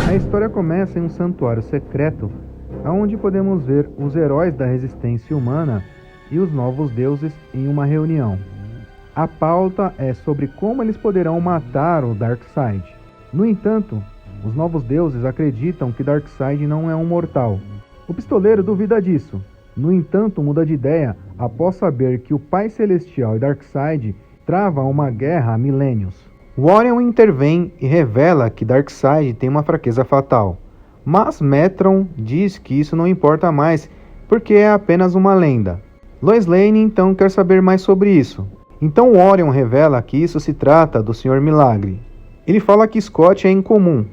A história começa em um santuário secreto, onde podemos ver os heróis da resistência humana e os novos deuses em uma reunião. A pauta é sobre como eles poderão matar o Darkseid. No entanto, os novos deuses acreditam que Darkseid não é um mortal. O pistoleiro duvida disso. No entanto, muda de ideia após saber que o Pai Celestial e Darkseid travam uma guerra há milênios. Orion intervém e revela que Darkseid tem uma fraqueza fatal. Mas Metron diz que isso não importa mais, porque é apenas uma lenda. Lois Lane então quer saber mais sobre isso. Então Orion revela que isso se trata do Senhor Milagre. Ele fala que Scott é incomum.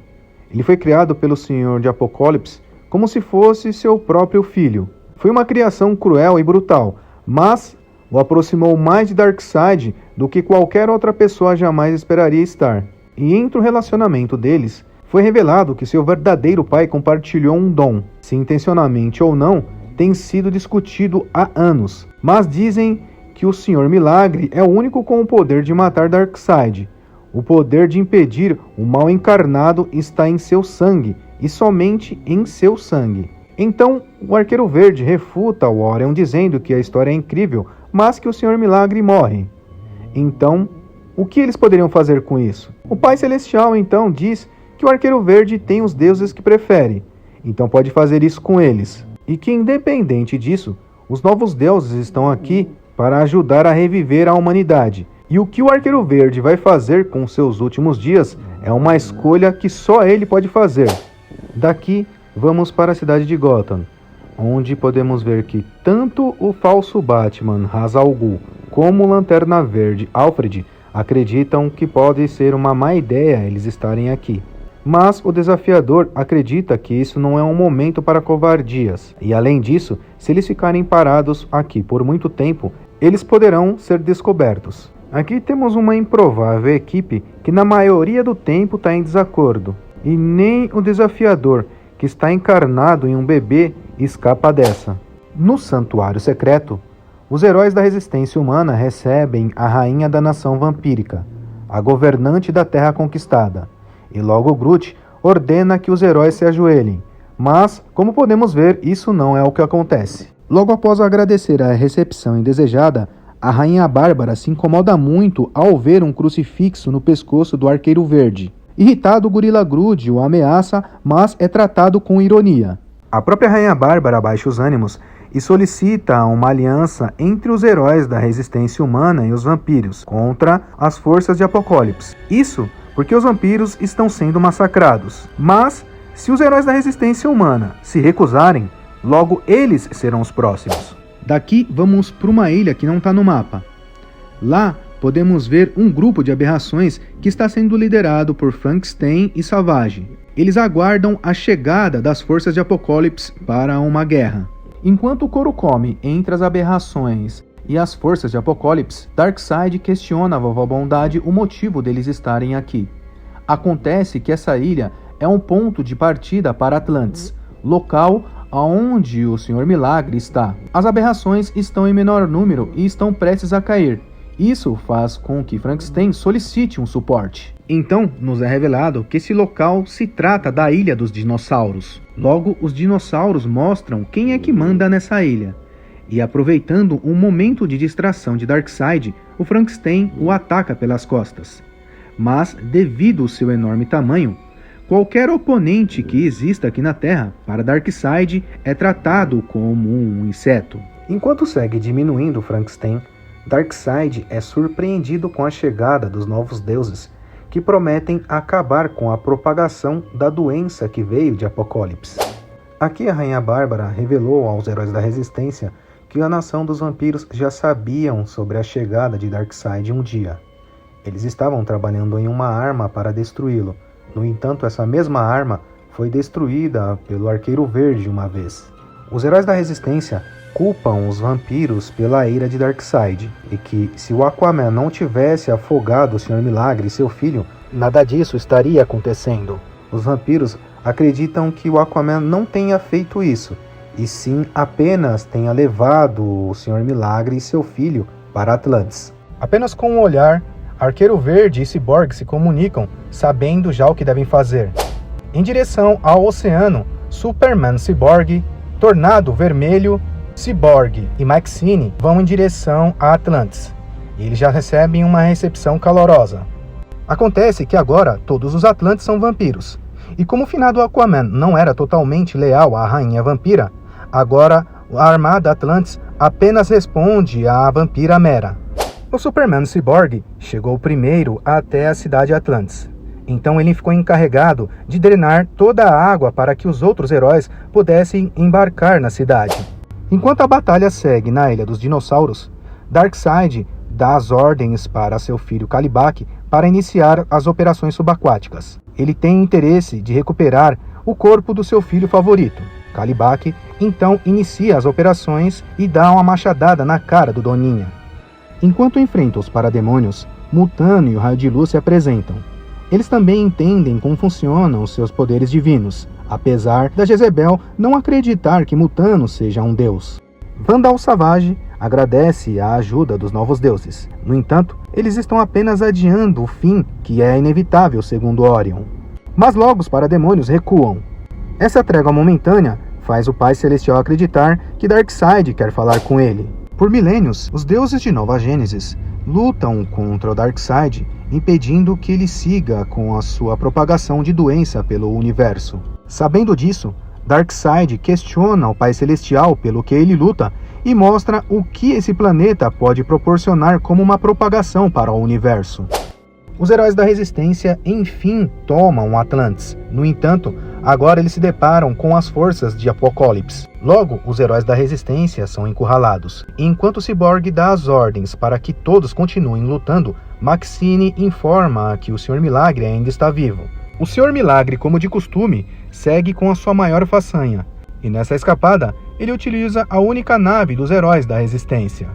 Ele foi criado pelo Senhor de Apocalipse como se fosse seu próprio filho. Foi uma criação cruel e brutal, mas o aproximou mais de Darkseid do que qualquer outra pessoa jamais esperaria estar. E entre o relacionamento deles, foi revelado que seu verdadeiro pai compartilhou um dom. Se intencionalmente ou não, tem sido discutido há anos. Mas dizem que o Senhor Milagre é o único com o poder de matar Darkseid. O poder de impedir o mal encarnado está em seu sangue, e somente em seu sangue. Então, o Arqueiro Verde refuta o Orion dizendo que a história é incrível, mas que o Senhor Milagre morre. Então, o que eles poderiam fazer com isso? O Pai Celestial então diz que o Arqueiro Verde tem os deuses que prefere, então pode fazer isso com eles. E que independente disso, os novos deuses estão aqui para ajudar a reviver a humanidade. E o que o Arqueiro Verde vai fazer com seus últimos dias é uma escolha que só ele pode fazer. Daqui, vamos para a cidade de Gotham, onde podemos ver que tanto o falso Batman Ra's al Ghul como o Lanterna Verde Alfred acreditam que pode ser uma má ideia eles estarem aqui. Mas o Desafiador acredita que isso não é um momento para covardias. E além disso, se eles ficarem parados aqui por muito tempo, eles poderão ser descobertos. Aqui temos uma improvável equipe que na maioria do tempo está em desacordo. E nem o Desafiador, que está encarnado em um bebê, escapa dessa. No Santuário Secreto, os heróis da resistência humana recebem a rainha da nação vampírica, a governante da Terra Conquistada. E logo Groot ordena que os heróis se ajoelhem. Mas, como podemos ver, isso não é o que acontece. Logo após agradecer a recepção indesejada, a Rainha Bárbara se incomoda muito ao ver um crucifixo no pescoço do Arqueiro Verde. Irritado, o Gorila Grodd o ameaça, mas é tratado com ironia. A própria Rainha Bárbara baixa os ânimos e solicita uma aliança entre os heróis da resistência humana e os vampiros contra as forças de Apocalipse. Isso porque os vampiros estão sendo massacrados. Mas, se os heróis da resistência humana se recusarem, logo eles serão os próximos. Daqui vamos para uma ilha que não está no mapa. Lá podemos ver um grupo de aberrações que está sendo liderado por Frankenstein e Savage. Eles aguardam a chegada das forças de Apocalipse para uma guerra. Enquanto o Coro come entre as aberrações e as forças de Apocalipse, Darkseid questiona a Vovó Bondade o motivo deles estarem aqui. Acontece que essa ilha é um ponto de partida para Atlantis, local onde o Senhor Milagre está. As aberrações estão em menor número e estão prestes a cair. Isso faz com que Frankenstein solicite um suporte. Então, nos é revelado que esse local se trata da Ilha dos Dinossauros. Logo, os dinossauros mostram quem é que manda nessa ilha. E aproveitando um momento de distração de Darkseid, o Frankenstein o ataca pelas costas. Mas, devido ao seu enorme tamanho, qualquer oponente que exista aqui na Terra para Darkseid é tratado como um inseto. Enquanto segue diminuindo Frankenstein, Darkseid é surpreendido com a chegada dos novos deuses, que prometem acabar com a propagação da doença que veio de Apocalipse. Aqui a Rainha Bárbara revelou aos heróis da Resistência que a nação dos vampiros já sabiam sobre a chegada de Darkseid um dia. Eles estavam trabalhando em uma arma para destruí-lo. No entanto, essa mesma arma foi destruída pelo Arqueiro Verde uma vez. Os heróis da Resistência culpam os vampiros pela ira de Darkseid, e que, se o Aquaman não tivesse afogado o Senhor Milagre e seu filho, nada disso estaria acontecendo. Os vampiros acreditam que o Aquaman não tenha feito isso, e sim apenas tenha levado o Senhor Milagre e seu filho para Atlantis. Apenas com um olhar, Arqueiro Verde e Cyborg se comunicam, sabendo já o que devem fazer. Em direção ao oceano, Superman Cyborg, Tornado Vermelho, Cyborg e Maxine vão em direção a Atlantis. Eles já recebem uma recepção calorosa. Acontece que agora todos os Atlantes são vampiros. E como o finado Aquaman não era totalmente leal à rainha vampira, agora a armada Atlantis apenas responde à vampira Mera. O Superman Cyborg chegou primeiro até a cidade Atlantis. Então ele ficou encarregado de drenar toda a água para que os outros heróis pudessem embarcar na cidade. Enquanto a batalha segue na Ilha dos Dinossauros, Darkseid dá as ordens para seu filho Kalibak para iniciar as operações subaquáticas. Ele tem interesse de recuperar o corpo do seu filho favorito. Kalibak então inicia as operações e dá uma machadada na cara do Doninha. Enquanto enfrenta os parademônios, Mutano e o Raio de Luz se apresentam. Eles também entendem como funcionam os seus poderes divinos, apesar da Jezebel não acreditar que Mutano seja um deus. Vandal Savage agradece a ajuda dos novos deuses. No entanto, eles estão apenas adiando o fim, que é inevitável segundo Orion. Mas logo os parademônios recuam. Essa trégua momentânea faz o Pai Celestial acreditar que Darkseid quer falar com ele. Por milênios, os deuses de Nova Gênesis lutam contra o Darkseid, impedindo que ele siga com a sua propagação de doença pelo universo. Sabendo disso, Darkseid questiona o Pai Celestial pelo que ele luta e mostra o que esse planeta pode proporcionar como uma propagação para o universo. Os heróis da Resistência enfim tomam Atlantis. No entanto, agora eles se deparam com as forças de Apocalipse. Logo, os heróis da Resistência são encurralados. Enquanto o Cyborg dá as ordens para que todos continuem lutando, Maxine informa que o Sr. Milagre ainda está vivo. O Sr. Milagre, como de costume, segue com a sua maior façanha. E nessa escapada, ele utiliza a única nave dos heróis da Resistência.